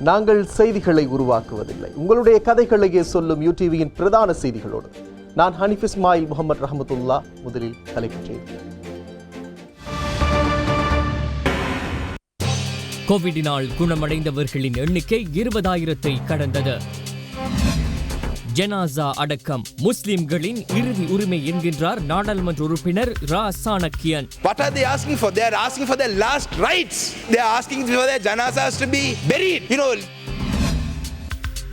நாங்கள் செய்திகளை உருவாக்குவதில்லை, உங்களுடைய கதைகளையே சொல்லும் யூடிவியின் பிரதான செய்திகளோடு நான் ஹனீஃப் இஸ்மாயில் முகமது ரஹமத்துல்லா. முதலில் தலைப்புச் செய்திகள். கோவிடினால் குணமடைந்தவர்களின் எண்ணிக்கை 20,000-ஐ கடந்தது. ஜனாசா அடக்கம் முஸ்லிம்களின் இறுதி உரிமை என்கின்றார் நாடாளுமன்ற உறுப்பினர் ரா சாணக்கியன். What are they asking for? They are asking for their last rites. They are asking for their janazas to be buried.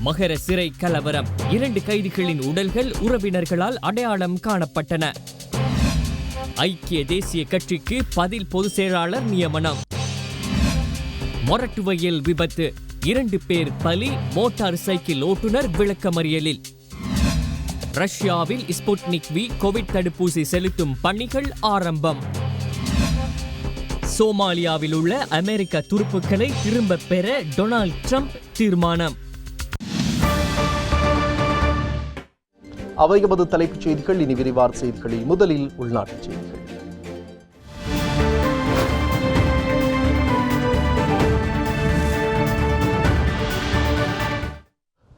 மகர சிறை கலவரம், 2 கைதிகளின் உடல்கள் உறவினர்களால் அடையாளம் காணப்பட்டன. ஐக்கிய தேசிய கட்சிக்கு பதில் பொதுச் செயலாளர் நியமனம். மொரட்டுவையில் விபத்து, 2 பேர் பலி, மோட்டார் சைக்கிள் ஓட்டுநர் விளக்கமறியலில். ரஷ்யாவில் ஸ்புட்னிக் வி கோவிட் தடுப்பூசி செலுத்தும் பணிகள் ஆரம்பம். சோமாலியாவில் உள்ள அமெரிக்க துருப்புக்களை திரும்பப் பெற டொனால்ட் ட்ரம்ப் தீர்மானம். அவை எமது தலைப்புச் செய்திகள். இனி விரிவான செய்திகளில் முதலில் உள்நாட்டுச் செய்திகள்.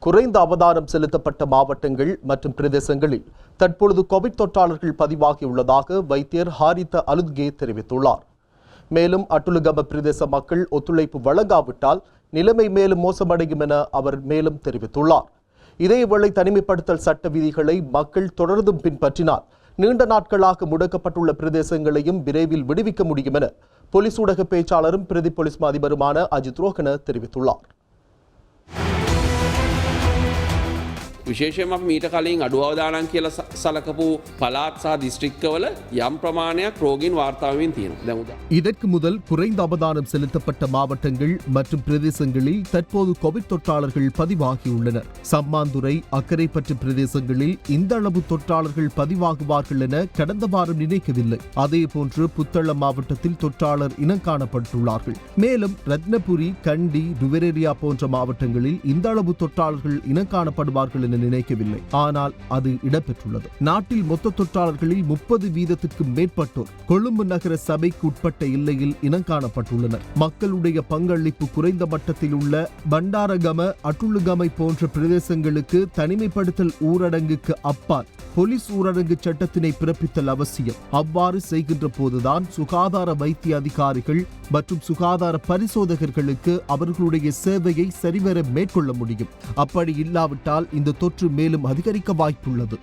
குறைந்த அவதானம் செலுத்தப்பட்ட மாவட்டங்கள் மற்றும் பிரதேசங்களில் தற்பொழுது கோவிட் தொற்றாளர்கள் பதிவாகியுள்ளதாக வைத்தியர் ஹாரித்த அலுத்கே தெரிவித்துள்ளார். மேலும் அட்டுலுகம பிரதேச மக்கள் ஒத்துழைப்பு வழங்காவிட்டால் நிலைமை மேலும் மோசமடையும் என அவர் மேலும் தெரிவித்துள்ளார். இதேவேளை தனிமைப்படுத்தல் சட்ட விதிகளை மக்கள் தொடர்ந்தும் பின்பற்றினால் நீண்ட நாட்களாக முடக்கப்பட்டுள்ள பிரதேசங்களையும் விரைவில் விடுவிக்க முடியும் என போலீஸ் ஊடக பேச்சாளரும் பிரதி போலீஸ் அதிபருமான அஜித் ரோஹன தெரிவித்துள்ளார். විශේෂයෙන්ම මීට කලින් අඩු අවදානම් කියලා සලකපු පළාත් සහ දිස්ත්‍රික්කවල යම් ප්‍රමාණයක් රෝගීන් වාර්තා වෙමින් තියෙනවා. இதற்கு முதல் குறைந்த அவதானம் செலுத்தப்பட்ட மாவட்டங்கள் மற்றும் பிரதேசங்களில் தற்போது கோவிட் தொற்றாளர்கள் பதிவாகியுள்ளனர். சம்மாந்துறை, அக்கரைப்பற்று பிரதேசங்களில் இந்த அளவு தொற்றாளர்கள் பதிவாகுவார்கள் என கடந்த வாரம் நினைக்கவில்லை. அதேபோன்று புத்தளம் மாவட்டத்தில் தொற்றாளர் இனம் காணப்பட்டுள்ளார்கள். மேலும் ரத்னபுரி, கண்டி, ருவரேரியா போன்ற மாவட்டங்களில் இந்த அளவு தொற்றாளர்கள் இனம் காணப்படுவார்கள் என நினைக்கவில்லை. ஆனால் அது இடம்பெற்றுள்ளது. நாட்டில் மொத்த தொற்றாளர்களில் 30% மேற்பட்டோர் கொழும்பு நகர சபைக்கு உட்பட்ட எல்லையில் இனம் காணப்பட்டுள்ளனர். மக்களுடைய பங்களிப்பு குறைந்த மட்டத்தில் உள்ள பண்டாரகம, அட்டுலுகமை போன்ற பிரதேசங்களுக்கு தனிமைப்படுத்தல் ஊரடங்குக்கு அப்பால் போலீஸ் ஊரடங்கு சட்டத்தினை பிறப்பித்தல் அவசியம். அவ்வாறு செய்கின்ற போதுதான் சுகாதார வைத்திய அதிகாரிகள் மற்றும் சுகாதார பரிசோதகர்களுக்கு அவர்களுடைய சேவையை சரிவர மேற்கொள்ள முடியும். அப்படி இல்லாவிட்டால் இந்த தொற்று மேலும் அதிகரிக்க வாய்ப்புள்ளது.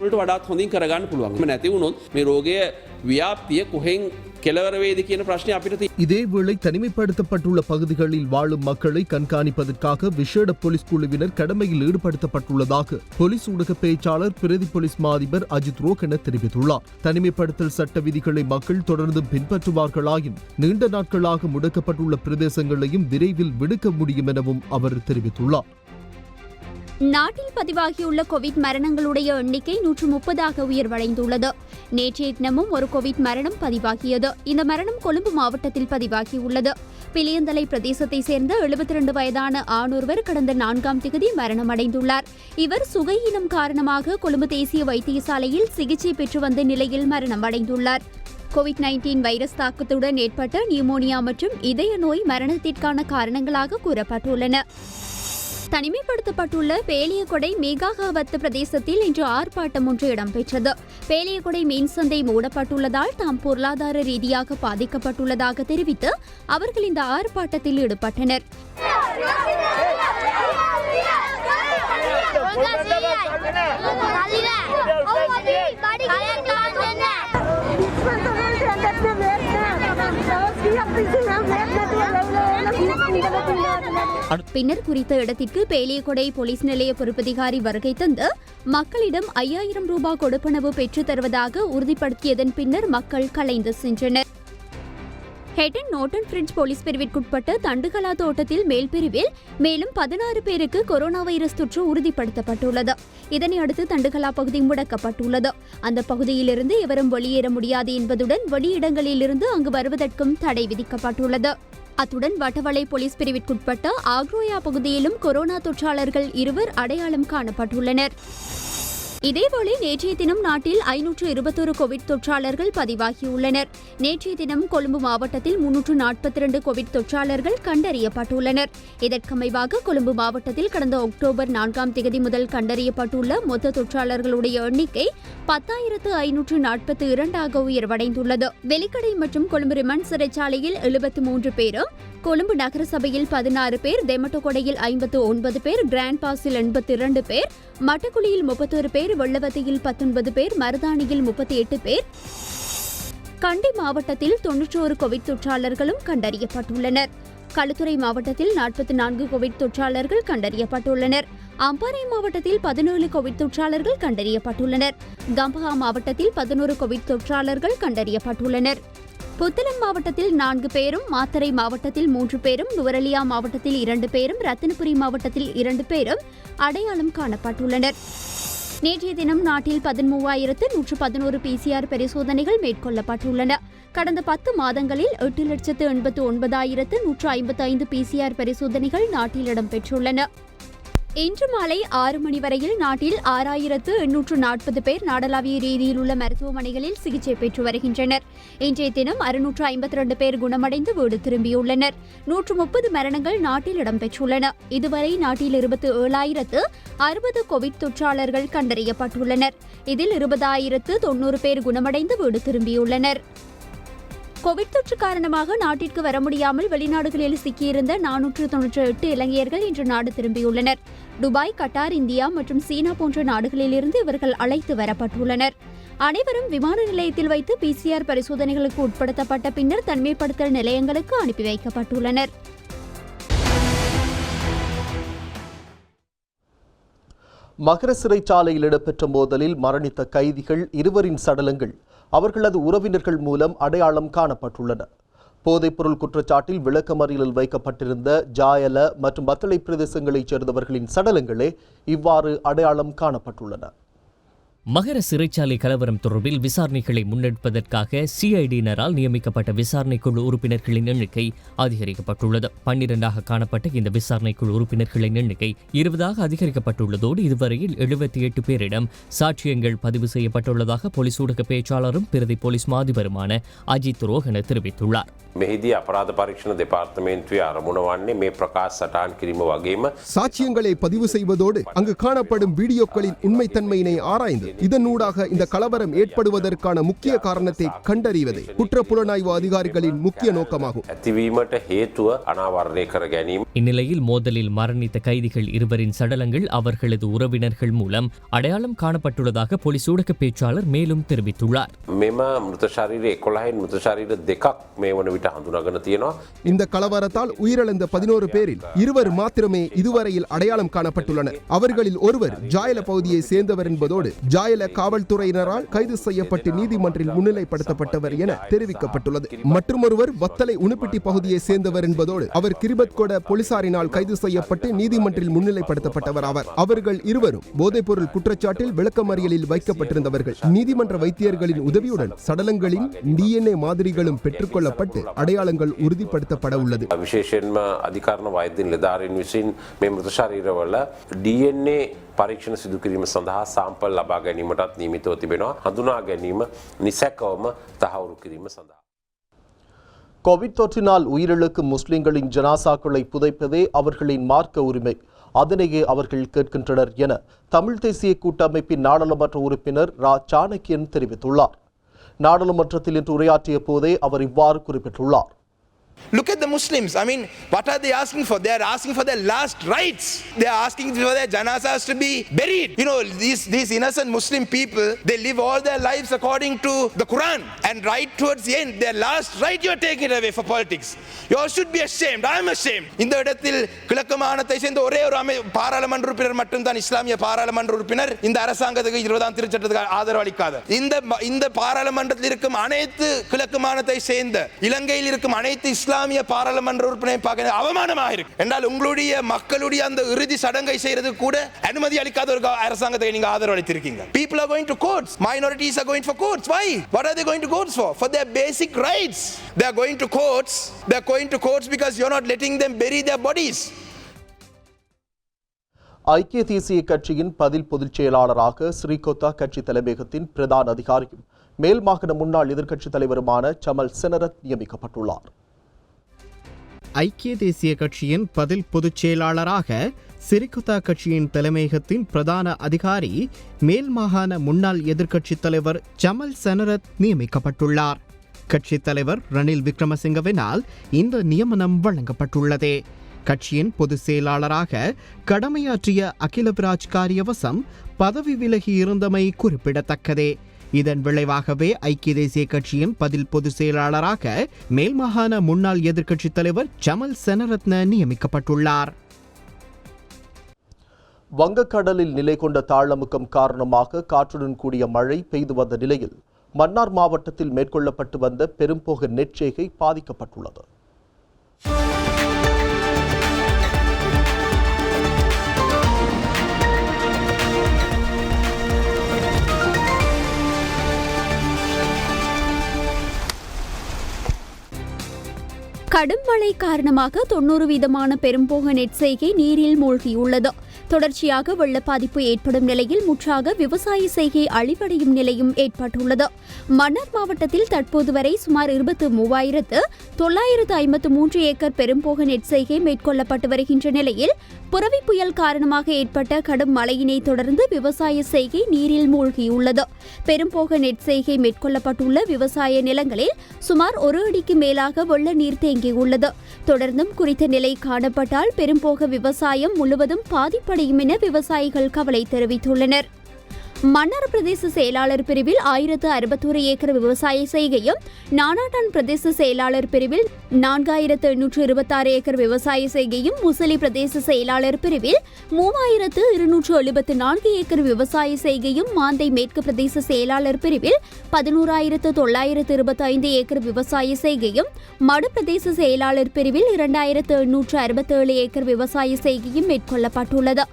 இதேவேளை தனிமைப்படுத்தப்பட்டுள்ள பகுதிகளில் வாழும் மக்களை கண்காணிப்பதற்காக விசேட போலீஸ் குழுவினர் கடமையில் ஈடுபடுத்தப்பட்டுள்ளதாக போலீஸ் ஊடக பேச்சாளர் பிரதி போலீஸ் அதிபர் அஜித் ரோஹன தெரிவித்துள்ளார். தனிமைப்படுத்தல் சட்ட விதிகளை மக்கள் தொடர்ந்து பின்பற்றுவார்களாயின் நீண்ட நாட்களாக முடக்கப்பட்டுள்ள பிரதேசங்களையும் விரைவில் விடுக்க முடியும் எனவும் அவர் தெரிவித்துள்ளார். நாட்டில் பதிவாகியுள்ள கோவிட் மரணங்களுடைய எண்ணிக்கை 130 உயர்வடைந்துள்ளது. நேற்றைய தினமும் ஒரு கோவிட் மரணம் பதிவாகியது. இந்த மரணம் கொழும்பு மாவட்டத்தில் பதிவாகியுள்ளது. பிலியந்தலை பிரதேசத்தை சேர்ந்த 72 வயதான ஆணொருவர் கடந்த 4ஆம் தேதி மரணமடைந்துள்ளார். இவர் சுகையினம் காரணமாக கொழும்பு தேசிய வைத்தியசாலையில் சிகிச்சை பெற்று வந்த நிலையில் மரணமடைந்துள்ளார். கோவிட்-19 வைரஸ் தாக்கத்துடன் ஏற்பட்ட நியூமோனியா மற்றும் இதய நோய் மரணத்திற்கான காரணங்களாக கூறப்பட்டுள்ளன. தனிமைப்படுத்தப்பட்டுள்ள பேலியகொடை மேகாகாவத்து பிரதேசத்தில் இன்று ஆர்ப்பாட்டம் ஒன்று இடம்பெற்றது. பேலியகொடை மீன் சந்தை மூடப்பட்டுள்ளதால் தாம் பொருளாதார ரீதியாக பாதிக்கப்பட்டுள்ளதாக தெரிவித்து அவர்கள் இந்த ஆர்ப்பாட்டத்தில் ஈடுபட்டனர். பின்னர் குறித்த இடத்திற்கு பேலியகொடை போலீஸ் நிலைய பொறுப்பதிகாரி வருகை தந்து மக்களிடம் 5000 ரூபாய் கொடுப்பனவு பெற்றுத் தருவதாக உறுதிப்படுத்தியதன் பின்னர் மக்கள் கலைந்து சென்றனர். ஹெட்டன் நோட்டன் பிரிட்ஜ் போலீஸ் பிரிவிற்குட்பட்ட தண்டுகலா தோட்டத்தில் மேல் பிரிவில் மேலும் 16 பேருக்கு கொரோனா வைரஸ் தொற்று உறுதிப்படுத்தப்பட்டுள்ளது. இதனையடுத்து தண்டுகலா பகுதி முடக்கப்பட்டுள்ளது. அந்த பகுதியிலிருந்து எவரும் வெளியேற முடியாது என்பதுடன் வெளியிடங்களிலிருந்து அங்கு வருவதற்கும் தடை விதிக்கப்பட்டுள்ளது. அத்துடன் வட்டவளை போலீஸ் பிரிவிற்குட்பட்ட ஆக்ரோயா பகுதியிலும் கொரோனா தொற்றாளர்கள் 2 அடையாளம் காணப்பட்டுள்ளனர். இதேவேளை நேற்றைய தினம் நாட்டில் 521 கோவிட் தொற்றாளர்கள் பதிவாகியுள்ளனர். நேற்றைய தினம் கொழும்பு மாவட்டத்தில் 342 கோவிட் தொற்றாளர்கள் கண்டறியப்பட்டுள்ளனர். இதற்கமைவாக கொழும்பு மாவட்டத்தில் கடந்த அக்டோபர் 4ஆம் தேதி முதல் கண்டறியப்பட்டுள்ள மொத்த தொற்றாளர்களுடைய எண்ணிக்கை 10,542 உயர்வடைந்துள்ளது. வெலிக்கடை மற்றும் கொழும்பு ரிமாண்ட் சிறைச்சாலையில் 73 பேரும், கொழும்பு நகரசபையில் 16 பேர், தெமட்டகொடையில் 59 பேர், கிராண்ட் பாஸில் 82 பேர், மட்டக்குழியில் 31 பேர், வெள்ளவத்தையில் 19 பேர், மருதாணியில் 38 பேர், கண்டி மாவட்டத்தில் 91 கோவிட் தொற்றாளர்களும் கண்டறியப்பட்டுள்ளனர். களுத்துறை மாவட்டத்தில் 44 கோவிட் தொற்றாளர்கள் கண்டறியப்பட்டுள்ளனர். அம்பாறை மாவட்டத்தில் 17 கோவிட் தொற்றாளர்கள் கண்டறியப்பட்டுள்ளனர். கம்பஹா மாவட்டத்தில் 11 கோவிட் தொற்றாளர்கள் கண்டறியப்பட்டுள்ளனர். புத்தளம் மாவட்டத்தில் 4 பேரும், மாத்தறை மாவட்டத்தில் 3 பேரும், நுவரெலியா மாவட்டத்தில் 2 பேரும், ரத்தினபுரி மாவட்டத்தில் 2 பேரும் அடையாளம் காணப்பட்டுள்ளனர். நேற்றைய தினம் நாட்டில் 13,111 PCR பரிசோதனைகள் மேற்கொள்ளப்பட்டுள்ளன. கடந்த 10 மாதங்களில் 8,89,155 PCR பரிசோதனைகள் நாட்டில் இடம்பெற்றுள்ளன. இன்று மாலை 6 மணி வரையில் நாட்டில் 6,840 பேர் நாடளாவிய ரீதியில் உள்ள மருத்துவமனைகளில் சிகிச்சை பெற்று வருகின்றனர். இன்றைய தினம் 652 பேர் குணமடைந்து வீடு திரும்பியுள்ளனர். 130 மரணங்கள் நாட்டில் இடம்பெற்றுள்ளன. இதுவரை நாட்டில் 27,060 கோவிட் தொற்றாளர்கள் கண்டறியப்பட்டுள்ளனர். இதில் 20,090 பேர் குணமடைந்து வீடு திரும்பியுள்ளனர். கோவிட் தொற்று காரணமாக நாட்டிற்கு வர முடியாமல் வெளிநாடுகளில் சிக்கியிருந்த 498 இலங்கையர்கள் இன்று நாடு திரும்பியுள்ளனர். துபாய், கட்டார், இந்தியா மற்றும் சீனா போன்ற நாடுகளிலிருந்து இவர்கள் அழைத்து வரப்பட்டுள்ளனர். அனைவரும் விமான நிலையத்தில் வைத்து PCR பரிசோதனைகளுக்கு உட்படுத்தப்பட்ட பின்னர் தனிமைப்படுத்தல் நிலையங்களுக்கு அனுப்பி வைக்கப்பட்டுள்ளனர். மகர சிறைச்சாலையில் இடம்பெற்ற மோதலில் மரணித்த கைதிகள் இருவரின் சடலங்கள் அவர்களது உறவினர்கள் மூலம் அடையாளம் காணப்பட்டுள்ளன. போதைப்பொருள் குற்றச்சாட்டில் விளக்கமறியலில் வைக்கப்பட்டிருந்த ஜாயல மற்றும் பத்தளை பிரதேசங்களைச் சேர்ந்தவர்களின் சடலங்களே இவ்வாறு அடையாளம் காணப்பட்டுள்ளன. மகர சிறைச்சாலை கலவரம் தொடர்பில் விசாரணைகளை முன்னெடுப்பதற்காக சிஐடியினரால் நியமிக்கப்பட்ட விசாரணை குழு உறுப்பினர்களின் எண்ணிக்கை அதிகரிக்கப்பட்டுள்ளது. 12ஆக காணப்பட்ட இந்த விசாரணை குழு உறுப்பினர்களின் எண்ணிக்கை 20ஆக அதிகரிக்கப்பட்டுள்ளதோடு இதுவரையில் 78 பேரிடம் சாட்சியங்கள் பதிவு செய்யப்பட்டுள்ளதாக போலீஸ் ஊடக பேச்சாளரும் பிரதி போலீஸ் மாதிபருமான அஜித் ரோஹன தெரிவித்துள்ளார். මෙහිදී අපරාධ පරීක්ෂණ දෙපාර්තමේන්තුවේ ආරමුණ වන්නේ මේ ප්‍රකාශ සටහන් කිරීම වගේම சாட்சியங்களை பதிவு செய்வதோடு அங்கு காணப்படும் வீடியோக்களின் உண்மைத்தன்மையினை ஆராய்ந்து இதனூடாக இந்த கலவரம் ஏற்படுவதற்கான முக்கிய காரணத்தை கண்டறிவதே குற்றப்புலனாய்வு அதிகாரிகளின் முக்கிய நோக்கமாகும். ඇතිවීමට හේතුව අනාවරණය කර ගැනීම. இந்நிலையில் மோதலில் மரணித்த கைதிகள் இருவரின் சடலங்கள் அவர்களது உறவினர்கள் மூலம் அடையாளம் காணப்பட்டுள்ளதாக போலீஸ் ஊடக பேச்சாளர் மேலும் தெரிவித்துள்ளார். මෙම මෘත ශරීර 11 මෘත ශරීර දෙකක් මේ වන විට හඳුනාගෙන තියෙනවා. இந்த கலவரத்தால் உயிரிழந்த 11 பேரில் 2 மாத்திரமே இதுவரையில் அடையாளம் காணப்பட்டுள்ளனர். அவர்களில் ஒருவர் ஜாயல பகுதியை சேர்ந்தவர் என்பதோடு ஜாயல காவல்துறையினரால் கைது செய்யப்பட்டு நீதிமன்றில் முன்னிலைப்படுத்தப்பட்டவர் என தெரிவிக்கப்பட்டுள்ளது. மற்றொருவர் வத்தலை உணுப்பிட்டி பகுதியை சேர்ந்தவர் என்பதோடு அவர் கிரிபத்கொட போலீசாரினால் கைது செய்யப்பட்டு நீதிமன்றில் முன்னிலைப்படுத்தப்பட்டவர் ஆவார். அவர்கள் இருவரும் போதைப்பொருள் குற்றச்சாட்டில் விளக்கமறியலில் வைக்கப்பட்டிருந்தவர்கள். நீதிமன்ற வைத்தியர்களின் உதவியுடன் சடலங்களின் DNA மாதிரிகளும் பெற்றுக்கொள்ளப்பட்டு අඩයාලංගල් උறுதிப்படுத்தப்பட உள்ளது. විශේෂයෙන්ම අධිකරණ වෛද්‍ය නිලධාරීන් විසින් මේ මෘත ශරීරවල DNA පරීක්ෂණ සිදු කිරීම සඳහා සාම්පල් ලබා ගැනීමටත් නියමිතව තිබෙනවා. හඳුනා ගැනීම නිසැකවම තහවුරු කිරීම සඳහා. கோவிட் தொற்றினால் உயிரிழக்கும் முஸ்லிம்களின் ஜனாசாக்களை புதைப்பதே அவர்களின் மார்க்க உரிமை, அதனையே அவர்கள் கேட்கின்றனர் என தமிழ் தேசிய கூட்டமைப்பின் நாடாளுமன்ற உறுப்பினர் ரா சாணக்கியன் தெரிவித்துள்ளார். நாடாளுமன்றத்தில் இன்று உரையாற்றிய போதே அவர் இவ்வாறு குறிப்பிட்டுள்ளார். Look at the Muslims. I mean, what are they asking for? They are asking for their last rights. They are asking for their janazas to be buried. You know, these innocent Muslim people, they live all their lives according to the Quran. And right towards the end, their last right, you are taking it away for politics. You all should be ashamed. I am ashamed. இந்த இடத்தில் கிழக்கு மாகாணத்தை சேர்ந்த ஒரே ஒரு பாராளுமன்ற உறுப்பினர் மட்டும்தான் இஸ்லாமிய பாராளுமன்ற உறுப்பினர் இந்த அரசாங்கத்துக்கு 20ஆம் திருச்சட்டத்துக்கு ஆதரவு அளிக்காத. இந்த பாராளுமன்றத்தில் இருக்கும் அனைத்து கிழக்கு மாகாணத்தை சேர்ந்த இலங்கையில் இருக்கும் அனைத்து இஸ்லாமிய பாராளுமன்ற உறுப்பினரை பார்க்க அவமானமாக இருக்கு. என்றால் உங்களுடைய மக்களுடைய அந்த இறுதி சடங்கை செய்யறது கூட அனுமதி அளிக்காத ஒரு அரசாங்கத்தை நீங்க ஆதரவு அளித்திருக்கீங்க. People are going to courts. Minorities are going for courts. Why? What are they going to courts for? For their basic rights. They are going to courts. They are going to courts because you are not letting them bury their bodies. ஐக்கிய தேசிய கட்சியின் பதில் பொதுச் செயலாளராக ஸ்ரீகொத்தா கட்சி தலைமையகத்தின் பிரதான அதிகாரியும் மேல் மாகாண முன்னாள் எதிர்க்கட்சித் தலைவருமான சமல் செனரத் நியமிக்கப்பட்டுள்ளார். ஐக்கிய தேசிய கட்சியின் பதில் பொதுச் செயலாளராக சிறிகொத்தா கட்சியின் தலைமையகத்தின் பிரதான அதிகாரி மேல் மாகாண முன்னாள் எதிர்க்கட்சித் தலைவர் சமல் செனரத் நியமிக்கப்பட்டுள்ளார். கட்சித் தலைவர் ரணில் விக்ரமசிங்கவினால் இந்த நியமனம் வழங்கப்பட்டுள்ளது. கட்சியின் பொதுச் செயலாளராக கடமையாற்றிய அகிலபிராஜ் காரியவசம் பதவி விலகி இருந்தமை குறிப்பிடத்தக்கது. இதன் விளைவாகவே ஐக்கிய தேசிய கட்சியின் பதில் பொதுச் செயலாளராக மேல் மாகாண முன்னாள் எதிர்க்கட்சித் தலைவர் சமல் செனரத்ன நியமிக்கப்பட்டுள்ளார். வங்கக்கடலில் நிலை கொண்ட தாழமுக்கம் காரணமாக காற்றுடன் கூடிய மழை பெய்து வந்த நிலையில் மன்னார் மாவட்டத்தில் மேற்கொள்ளப்பட்டு வந்த பெரும்போக நெற்செய்கை பாதிக்கப்பட்டுள்ளது. கடும் மழை காரணமாக 90% பெரும்போக நெற்செய்கை நீரில் மூழ்கியுள்ளது. தொடர்ச்சியாக வெள்ள பாதிப்பு ஏற்படும் நிலையில் முற்றாக விவசாய செய்கை அழிவடையும் நிலையும் ஏற்பட்டுள்ளது. மன்னார் மாவட்டத்தில் தற்போது வரை சுமார் 23,953 ஏக்கர் பெரும்போக நெற்செய்கை மேற்கொள்ளப்பட்டு வருகின்ற நிலையில் புரவி புயல் காரணமாக ஏற்பட்ட கடும் மழையினை தொடர்ந்து விவசாய செய்கை நீரில் மூழ்கியுள்ளது. பெரும்போக நெற்செய்கை மேற்கொள்ளப்பட்டுள்ள விவசாய நிலங்களில் சுமார் 1 அடிக்கு மேலாக வெள்ள நீர் தேங்கியுள்ளது. தொடர்ந்தும் குறித்த நிலை காணப்பட்டால் பெரும்போக விவசாயம் முழுவதும் பாதிப்படையும் என விவசாயிகள் கவலை தெரிவித்துள்ளனர். மன்னார் பிரதேச செயலாளர் பிரிவில் 1061 ஏக்கர் விவசாய செய்கையும், நானாட்டான் பிரதேச செயலாளர் பிரிவில் 4826 ஏக்கர் விவசாய செய்கையும், முசலி பிரதேச செயலாளர் பிரிவில் 3274 ஏக்கர் விவசாய செய்கையும், மாந்தை மேற்கு பிரதேச செயலாளர் பிரிவில் 11925 ஏக்கர் விவசாய செய்கையும், மடு பிரதேச செயலாளர் பிரிவில் 2867 ஏக்கர் விவசாய செய்கையும் மேற்கொள்ளப்பட்டுள்ளது.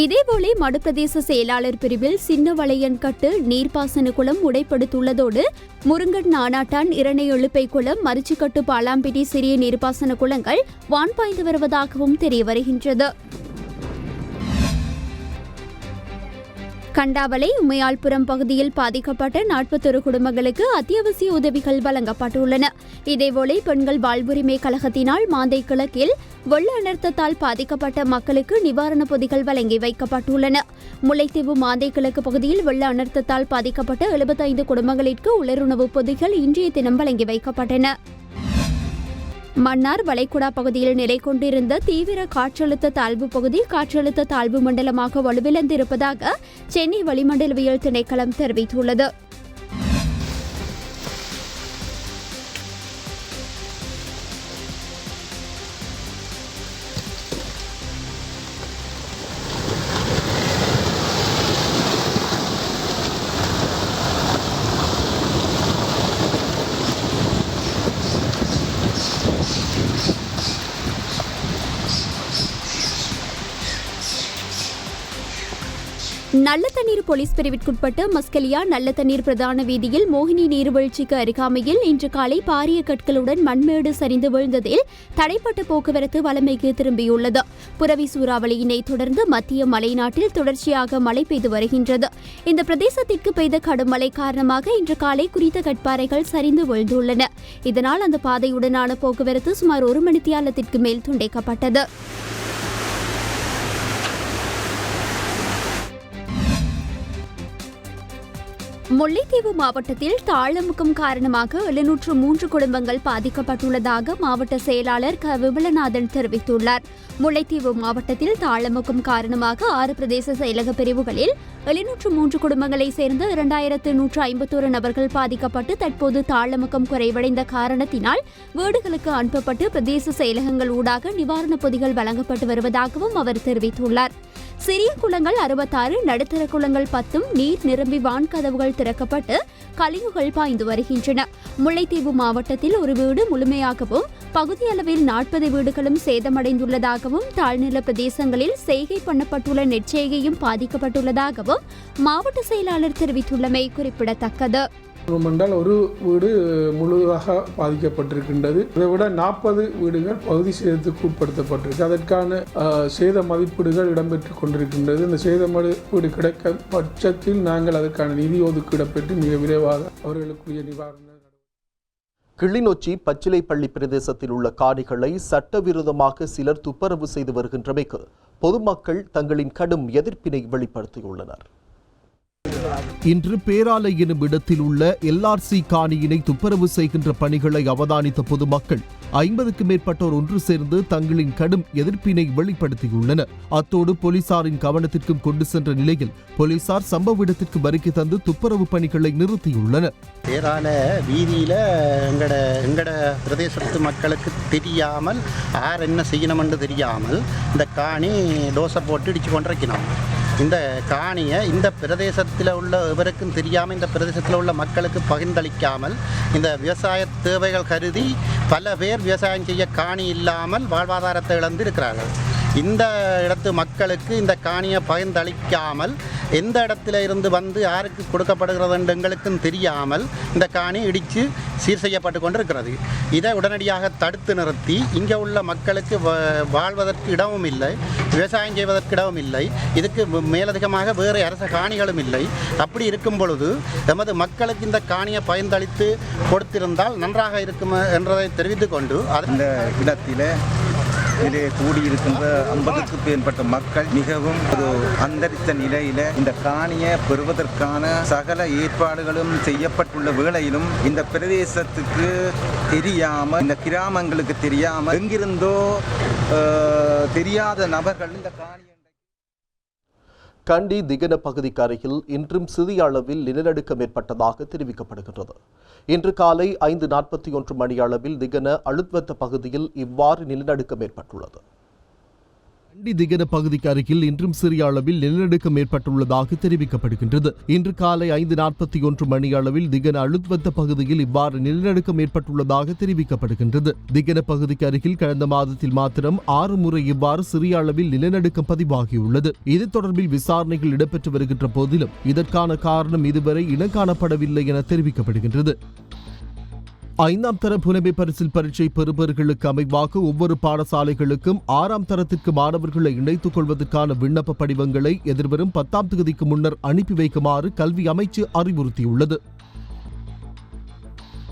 இதேபோல மடுப்பிரதேச செயலாளர் பிரிவில் சின்ன வளையன்கட்டு நீர்ப்பாசன குளம் உடைப்படுத்துள்ளதோடு முருங்கன் நானாட்டான் இரணை எழுப்பை குளம் மரிச்சிக்கட்டு பாலாம்பிட்டி சிறிய நீர்ப்பாசன குளங்கள் வான் பாய்ந்து வருவதாகவும் தெரியவருகின்றது. கண்டாவளை உமையாள்புரம் பகுதியில் பாதிக்கப்பட்ட 41 குடும்பங்களுக்கு அத்தியாவசிய உதவிகள் வழங்கப்பட்டுள்ளன. இதேபோல பெண்கள் வாழ்வுரிமை கழகத்தினால் மாந்தை கிழக்கில் வெள்ள அனர்த்தத்தால் பாதிக்கப்பட்ட மக்களுக்கு நிவாரணப் பொதிகள் வழங்கி வைக்கப்பட்டுள்ளன. முல்லைத்தீவு மாந்தை கிழக்கு பகுதியில் வெள்ள அனர்த்தத்தால் பாதிக்கப்பட்ட 75 குடும்பங்களிற்கு உலருணவுப் பொதிகள் இன்றைய தினம் வழங்கி வைக்கப்பட்டன. மன்னார் வளைகுடா பகுதியில் நிலை கொண்டிருந்த தீவிர காற்றழுத்த தாழ்வு பகுதி காற்றழுத்த தாழ்வு மண்டலமாக வலுவிழந்திருப்பதாக சென்னை வளிமண்டலவியல் திணைக்களம் தெரிவித்துள்ளது. நல்ல தண்ணீர் போலீஸ் பிரிவிற்குட்பட்ட மஸ்கலியா நல்ல தண்ணீர் பிரதான வீதியில் மோகினி நீர்வீழ்ச்சிக்கு அருகாமையில் இன்று காலை பாரிய கற்களுடன் மண்மேடு சரிந்து விழுந்ததில் தடைப்பட்ட போக்குவரத்து வளமைக்கு திரும்பியுள்ளது. புரவி சூறாவளியினை தொடர்ந்து மத்திய மலைநாட்டில் தொடர்ச்சியாக மழை பெய்து வருகின்றது. இந்த பிரதேசத்திற்கு பெய்த கடும் மழை காரணமாக இன்று காலை குறித்த கற்பாறைகள் சரிந்து விழுந்துள்ளன. இதனால் அந்த பாதையுடனான போக்குவரத்து சுமார் 1 மணித்தியாலத்திற்கு மேல் துண்டிக்கப்பட்டது. முல்லைத்தீவு மாவட்டத்தில் தாழமுக்கம் காரணமாக 703 குடும்பங்கள் பாதிக்கப்பட்டுள்ளதாக மாவட்ட செயலாளர் க விமலநாதன் தெரிவித்துள்ளார். முல்லைத்தீவு மாவட்டத்தில் தாழமுக்கம் காரணமாக 6 பிரதேச செயலக பிரிவுகளில் 703 குடும்பங்களைச் சேர்ந்த 2151 நபர்கள் பாதிக்கப்பட்டு தற்போது தாழமுக்கம் குறைவடைந்த காரணத்தினால் வீடுகளுக்கு அனுப்பப்பட்டு பிரதேச செயலகங்கள் ஊடாக நிவாரணப் பொதிகள் வழங்கப்பட்டு வருவதாகவும் அவர் தெரிவித்துள்ளார். சிறிய குளங்கள் 66, நடுத்தர குளங்கள் 10 நீர் நிரம்பி வான்கதவுகள் திறக்கப்பட்டு கழிவுகள் பாய்ந்து வருகின்றன. முல்லைத்தீவு மாவட்டத்தில் ஒரு வீடு முழுமையாகவும் பகுதியளவில் 40 வீடுகளும் சேதமடைந்துள்ளதாகவும் தாழ்நில பிரதேசங்களில் செய்கை பண்ணப்பட்டுள்ள நெற்செய்கையும் பாதிக்கப்பட்டுள்ளதாகவும் மாவட்ட செயலாளர் தெரிவித்துள்ளமை குறிப்பிடத்தக்கது. என்றால் ஒரு வீடு முழுதாக பாதிக்கப்பட்டிருக்கின்றது. இதை விட 40 வீடுகள் பகுதி சேதத்துக்கு உட்படுத்தப்பட்டிருக்கு. அதற்கான சேத மதிப்பீடுகள் இடம்பெற்றுக் கொண்டிருக்கின்றது. இந்த சேத மதிப்பீடு கிடைக்க பட்சத்தில் நாங்கள் அதற்கான நிதி ஒதுக்கீடு பெற்று மிக விரைவாக அவர்களுக்குரிய நிவாரண. கிளிநொச்சி பச்சிலைப்பள்ளி பிரதேசத்தில் உள்ள காணிகளை சட்டவிரோதமாக சிலர் துப்புரவு செய்து வருகின்றமைக்கு பொதுமக்கள் தங்களின் கடும் எதிர்ப்பினை வெளிப்படுத்தியுள்ளனர். இன்று பேராலை எனும் இடத்தில் உள்ள LRC காணியினை துப்புரவு செய்கின்ற பணிகளை அவதானித்த பொதுமக்கள் 50க்கும் மேற்பட்டோர் ஒன்று சேர்ந்து தங்களின் கடும் எதிர்ப்பினை வெளிப்படுத்தியுள்ளனர். அத்தோடு போலீசாரின் கவனத்திற்கும் கொண்டு சென்ற நிலையில் போலீசார் சம்பவ இடத்திற்கு வருகை தந்து துப்புரவு பணிகளை நிறுத்தியுள்ளனர். பேரால வீதியில எங்கட பிரதேசத்து மக்களுக்கு தெரியாமல் யார் என்ன செய்யணும் என்று தெரியாமல் இந்த காணி டோசை போட்டு இடிச்சு கொண்டிருக்கணும். இந்த காணியை இந்த பிரதேசத்தில் உள்ள எவருக்கும் தெரியாமல் இந்த பிரதேசத்தில் உள்ள மக்களுக்கு பகிர்ந்தளிக்காமல் இந்த விவசாய தேவைகள் கருதி பல பேர் விவசாயம் செய்ய காணி இல்லாமல் வாழ்வாதாரத்தை இழந்து இருக்கிறார்கள். இந்த இடத்து மக்களுக்கு இந்த காணியை பகிர்ந்தளிக்காமல் எந்த இடத்துல இருந்து வந்து யாருக்கு கொடுக்கப்படுகிறது என்று எங்களுக்கும் தெரியாமல் இந்த காணி இடித்து சீர் செய்யப்பட்டு கொண்டிருக்கிறது. இதை உடனடியாக தடுத்து நிறுத்தி இங்கே உள்ள மக்களுக்கு வாழ்வதற்கு இடமும் இல்லை, விவசாயம் செய்வதற்கு இடமும் இல்லை, இதுக்கு மேலதிகமாக வேறு அரச காணிகளும் இல்லை. அப்படி இருக்கும் பொழுது எமது மக்களுக்கு இந்த காணியை பயந்தளித்து கொடுத்திருந்தால் நன்றாக இருக்கும் என்றதை தெரிவித்துக் கொண்டு அந்த இடத்திலே இதிலே கூடியிருக்கின்ற 50க்கு மேற்பட்ட மக்கள் மிகவும் ஒரு அந்தரித்த நிலையில இந்த காணியை பெறுவதற்கான சகல ஏற்பாடுகளும் செய்யப்பட்டுள்ள வேளையிலும் இந்த பிரதேசத்துக்கு தெரியாமல், இந்த கிராமங்களுக்கு தெரியாமல் எங்கிருந்தோ தெரியாத நபர்கள் இந்த காணியை. கண்டி திகன பகுதிக்கு அருகில் இன்றும் சிறிய அளவில் நிலநடுக்கம் ஏற்பட்டதாக தெரிவிக்கப்படுகின்றது. இன்று காலை 5:41 மணி அளவில் திகன அழுத்வத்த பகுதியில் இவ்வாறு நிலநடுக்கம் ஏற்பட்டுள்ளது. கண்டி திகன பகுதிக்கு அருகில் இன்றும் சிறிய அளவில் நிலநடுக்கம் ஏற்பட்டுள்ளதாக தெரிவிக்கப்படுகின்றது. இன்று காலை 5:41 மணி அளவில் திகன அழுத்வத்த பகுதியில் இவ்வாறு நிலநடுக்கம் ஏற்பட்டுள்ளதாக தெரிவிக்கப்படுகின்றது. திகன பகுதிக்கு அருகில் கடந்த மாதத்தில் மாத்திரம் 6 முறை இவ்வாறு சிறிய அளவில் நிலநடுக்கம் பதிவாகியுள்ளது. இது தொடர்பில் விசாரணைகள் இடம்பெற்று வருகின்ற போதிலும் இதற்கான காரணம் இதுவரை இனங்காணப்படவில்லை என தெரிவிக்கப்படுகின்றது. 5ஆம் தர புலமை பரிசில் பரீட்சை பெறுபவர்களுக்கு அமைவாக ஒவ்வொரு பாடசாலைகளுக்கும் 6ஆம் தரத்திற்கு மாணவர்களை இணைத்துக் கொள்வதற்கான விண்ணப்ப படிவங்களை எதிர்வரும் 10ஆம் தேதிக்கு முன்னர் அனுப்பி வைக்குமாறு கல்வி அமைச்சு அறிவுறுத்தியுள்ளது.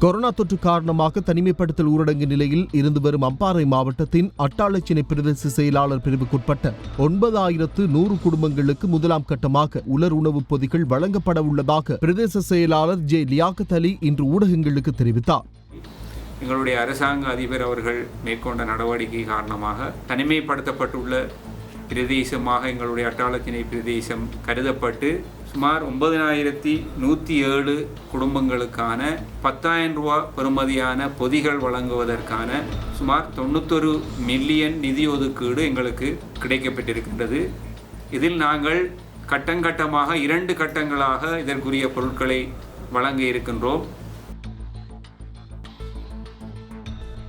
கொரோனா தொற்று காரணமாக தனிமைப்படுத்தல் ஊரடங்கு நிலையில் இருந்து வரும் அம்பாறை மாவட்டத்தின் அட்டாளச்சினை பிரதேச செயலாளர் பிரிவுக்குட்பட்ட 9100 குடும்பங்களுக்கு முதலாம் கட்டமாக உலர் உணவுப் பொதிகள் வழங்கப்பட உள்ளதாக பிரதேச செயலாளர் ஜே லியாக்கத் அலி இன்று ஊடகங்களுக்கு தெரிவித்தார். எங்களுடைய அரசாங்க அதிபர் அவர்கள் மேற்கொண்ட நடவடிக்கை காரணமாக தனிமைப்படுத்தப்பட்டுள்ள பிரதேசமாக எங்களுடைய அட்டாளச்சினை பிரதேசம் கருதப்பட்டு சுமார் 9107 குடும்பங்களுக்கான 10,000 ரூபா பெறுமதியான பொதிகள் வழங்குவதற்கான சுமார் 91 மில்லியன் நிதி ஒதுக்கீடு எங்களுக்கு கிடைக்கப்பட்டிருக்கின்றது. இதில் நாங்கள் கட்டங்கட்டமாக 2 கட்டங்களாக இதற்குரிய பொருட்களை வழங்க இருக்கின்றோம்.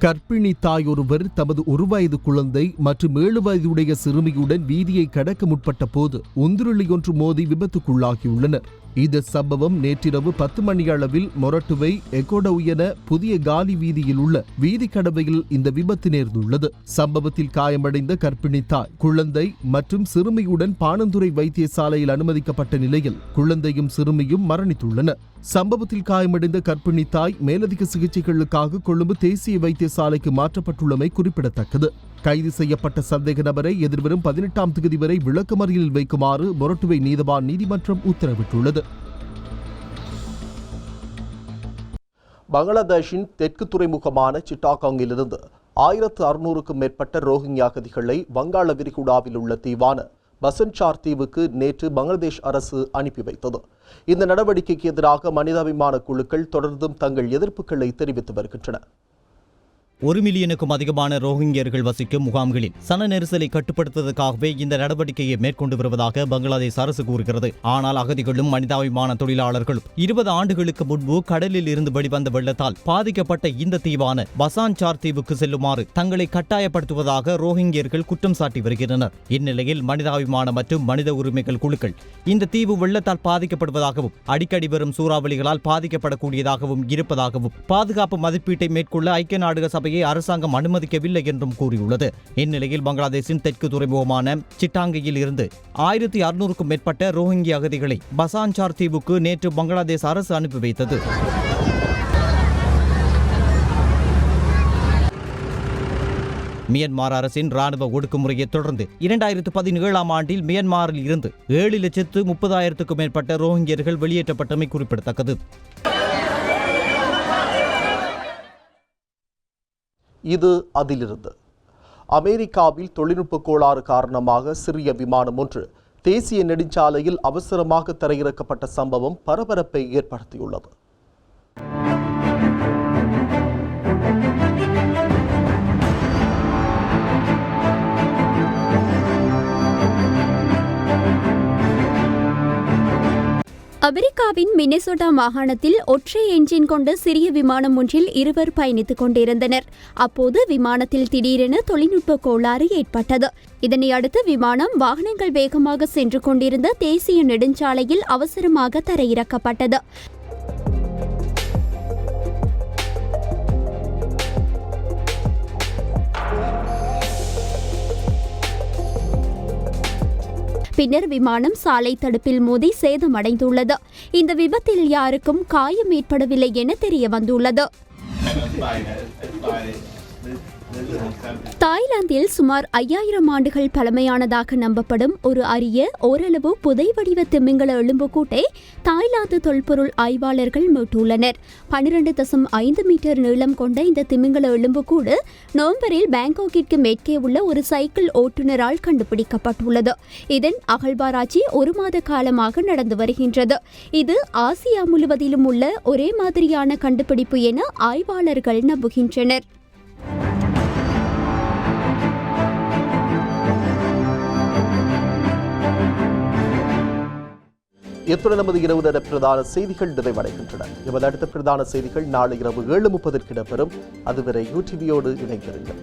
கர்ப்பிணி தாய் ஒருவர் தமது 1 வயது குழந்தை மற்றும் 7 வயதுடைய சிறுமியுடன் வீதியை கடக்க முற்பட்ட போது உந்துருளி ஒன்று மோதி விபத்துக்குள்ளாகியுள்ளனர். இந்த சம்பவம் நேற்றிரவு 10 மணி அளவில் மொரட்டுவை எகோடவுயன புதிய காலி வீதியில் உள்ள வீதி கடவையில் இந்த விபத்து நேர்ந்துள்ளது. சம்பவத்தில் காயமடைந்த கர்ப்பிணி தாய், குழந்தை மற்றும் சிறுமியுடன் பாணந்துறை வைத்தியசாலையில் அனுமதிக்கப்பட்ட நிலையில் குழந்தையும் சிறுமியும் மரணித்துள்ளனர். சம்பவத்தில் காயமடைந்த கர்ப்பிணி தாய் மேலதிக சிகிச்சைகளுக்காக கொழும்பு தேசிய வைத்தியசாலைக்கு மாற்றப்பட்டுள்ளமை குறிப்பிடத்தக்கது. கைது செய்யப்பட்ட சந்தேக நபரை எதிர்வரும் 18ஆம் தேதி வரை விளக்கமறியலில் வைக்குமாறு மொரட்டுவை நீதவான் நீதிமன்றம் உத்தரவிட்டுள்ளது. பங்களாதேஷின் தெற்கு துறைமுகமான சிட்டாகாங்கிலிருந்து 1600க்கும் மேற்பட்ட ரோஹிங்யா அகதிகளை வங்காள விரிகுடாவில் உள்ள தீவான பசன்சார் தீவுக்கு நேற்று பங்களாதேஷ் அரசு அனுப்பி வைத்தது. இந்த நடவடிக்கைக்கு எதிராக மனிதாபிமான குழுக்கள் தொடர்ந்தும் தங்கள் எதிர்ப்புகளை தெரிவித்து வருகின்றன. 1 மில்லியனுக்கும் அதிகமான ரோஹிங்கியர்கள் வசிக்கும் முகாம்களில் சன நெரிசலை கட்டுப்படுத்துவதற்காகவே இந்த நடவடிக்கையை மேற்கொண்டு வருவதாக பங்களாதேஷ் அரசு கூறுகிறது. ஆனால் அகதிகளும் மனிதாபிமான தொழிலாளர்களும் 20 ஆண்டுகளுக்கு முன்பு கடலில் இருந்து வெளிவந்த வெள்ளத்தால் பாதிக்கப்பட்ட இந்த தீவான பசான்சார் தீவுக்கு செல்லுமாறு தங்களை கட்டாயப்படுத்துவதாக ரோஹிங்கியர்கள் குற்றம் சாட்டி வருகின்றனர். இந்நிலையில் மனிதாபிமான மற்றும் மனித உரிமைகள் குழுக்கள் இந்த தீவு வெள்ளத்தால் பாதிக்கப்படுவதாகவும் அடிக்கடி வரும் சூறாவளிகளால் பாதிக்கப்படக்கூடியதாகவும் இருப்பதாகவும் பாதுகாப்பு மதிப்பீட்டை மேற்கொள்ள ஐக்கிய நாடுகள் சபையை அரசாங்கம் அனுமதிக்கவில்லை என்றும் கூறியுள்ளது. இந்நிலையில் பங்களாதேஷின் தெற்கு துறைமுகமான சிட்டாங்கியில் இருந்து 1600க்கும் மேற்பட்ட ரோஹிங்கிய அகதிகளை பசான்சார் தீவுக்கு நேற்று பங்களாதேஷ் அரசு அனுப்பி வைத்தது. மியன்மார் அரசின் ராணுவ ஒடுக்குமுறையை தொடர்ந்து 2017ஆம் ஆண்டில் மியன்மாரில் இருந்து 7,30,000க்கும் மேற்பட்ட ரோஹிங்கியர்கள் வெளியேற்றப்பட்டமை குறிப்பிடத்தக்கது. இது அதிலிருந்து. அமெரிக்காவில் தொழில்நுட்ப கோளாறு காரணமாக சிறிய விமானம் ஒன்று தேசிய நெடுஞ்சாலையில் அவசரமாக தரையிறக்கப்பட்ட சம்பவம் பரபரப்பை ஏற்படுத்தியுள்ளது. அமெரிக்காவின் மினசோட்டா மாகாணத்தில் ஒற்றை என்ஜின் கொண்ட சிறிய விமானம் ஒன்றில் இருவர் பயணித்துக் கொண்டிருந்தனர். அப்போது விமானத்தில் திடீரென தொழில்நுட்ப கோளாறு ஏற்பட்டது. இதனை அடுத்து விமானம் வாகனங்கள் வேகமாக சென்று கொண்டிருந்த தேசிய நெடுஞ்சாலையில் அவசரமாக தரையிறக்கப்பட்டது. பின்னர் விமானம் சாலை தடுப்பில் மோதி சேதமடைந்துள்ளது. இந்த விபத்தில் யாருக்கும் காயம் ஏற்படவில்லை என தெரிய வந்துள்ளது. தாய்லாந்தில் சுமார் 5000 ஆண்டுகள் பழமையானதாக நம்பப்படும் ஒரு அரிய ஓரளவு புதை வடிவ திமிங்கல எலும்புக்கூட்டை தாய்லாந்து தொல்பொருள் ஆய்வாளர்கள் மீட்டுள்ளனர். 12.5 மீட்டர் நீளம் கொண்ட இந்த திமிங்கல எலும்புக்கூடு நவம்பரில் பாங்காக்கிற்கு மேற்கே உள்ள ஒரு சைக்கிள் ஓட்டுநரால் கண்டுபிடிக்கப்பட்டுள்ளது. இதன் அகழ்வாராய்ச்சி 1 மாத காலமாக நடந்து வருகின்றது. இது ஆசியா முழுவதிலும் உள்ள ஒரே மாதிரியான கண்டுபிடிப்பு என ஆய்வாளர்கள் நம்புகின்றனர். இத்துடன் நமது இரவு நேர பிரதான செய்திகள் நிறைவடைகின்றன. எமது அடுத்த பிரதான செய்திகள் நாளை இரவு 7:30 இடம்பெறும். அதுவரை யூடிவியோடு இணைந்திருங்கள்.